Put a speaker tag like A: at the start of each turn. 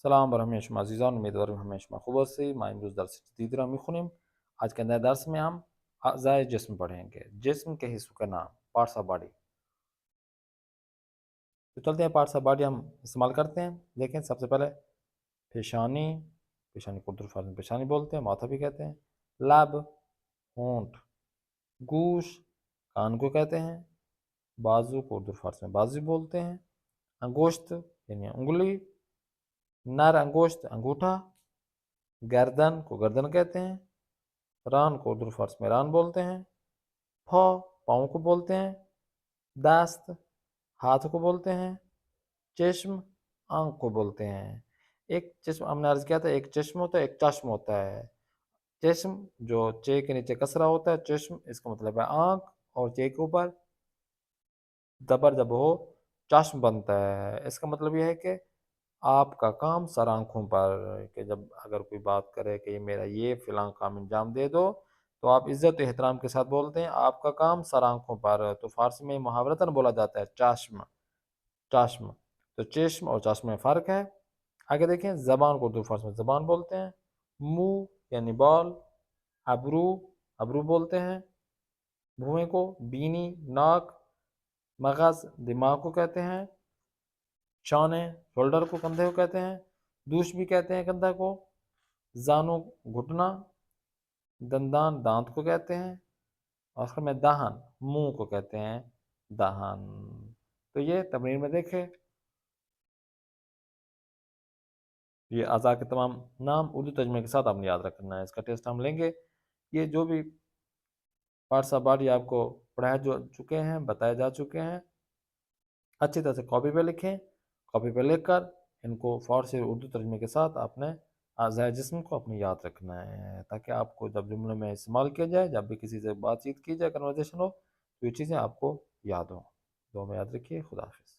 A: سلام برحمة شما عزیزان، امیدوارم همه شما خوب هستید. ما امروز درس جدید را میخونیم. آج کے نئے درس میں ہم اعضائے جسم پڑھیں گے، جسم کے حصوں کا نام، پارٹس آف باڈی. تو چلتے ہیں پارٹس آف باڈی ہم استعمال کرتے ہیں. دیکھیں سب سے پہلے پیشانی، پیشانی کو اردو فارسی میں پیشانی بولتے ہیں، ماتھا بھی کہتے ہیں. لب، ہونٹ. گوش، کان کو کہتے ہیں. بازو کو اردو فارسی میں بازو بولتے ہیں. انگوشت یعنی انگلی. نر انگوشت انگوٹھا. گردن کو گردن کہتے ہیں. ران کو اردو فارسی میں ران بولتے ہیں. پاؤں کو بولتے ہیں. دست ہاتھ کو بولتے ہیں. چشم آنکھ کو بولتے ہیں. ایک چشم ہم نے عرض کیا تھا، ایک چشم ہوتا ہے، ایک چشم ہوتا ہے. چشم جو چے کے نیچے کسرہ ہوتا ہے، چشم اس کا مطلب ہے آنکھ، اور چے کے اوپر زبر جب ہو چشم بنتا ہے. اس کا مطلب یہ ہے کہ آپ کا کام سر آنکھوں پر، کہ جب اگر کوئی بات کرے کہ میرا یہ فلاں کام انجام دے دو، تو آپ عزت و احترام کے ساتھ بولتے ہیں آپ کا کام سر آنکھوں پر. تو فارسی میں محاورتاً بولا جاتا ہے چاشم. چاشم تو چشم اور چاشم میں فرق ہے. آگے دیکھیں، زبان کو اردو فارسی میں زبان بولتے ہیں. منہ یعنی بال. ابرو، ابرو بولتے ہیں. بھویں کو بینی، ناک. مغز دماغ کو کہتے ہیں. شانے شولڈر کو، کندھے کو کہتے ہیں. دوش بھی کہتے ہیں کندھا کو. زانو گھٹنا. دندان دانت کو کہتے ہیں. آخر میں دہن منہ کو کہتے ہیں دہن. تو یہ تمرین میں دیکھیں، یہ اعضاء کے تمام نام اردو ترجمے کے ساتھ آپ نے یاد رکھنا ہے. اس کا ٹیسٹ ہم لیں گے. یہ جو بھی پارٹس آف باڈی آپ کو پڑھائے جو چکے ہیں، بتائے جا چکے ہیں، اچھی طرح سے کاپی پہ لکھیں. کاپی پہ لکھ کر ان کو فارسی اور اردو ترجمے کے ساتھ آپ نے اعضائے جسم کو اپنی یاد رکھنا ہے، تاکہ آپ کو جب جملوں میں استعمال کیا جائے، جب بھی کسی سے بات چیت کی جائے، کنورزیشن ہو، تو یہ چیزیں آپ کو یاد ہوں. دعا میں یاد رکھیے. خدا حافظ.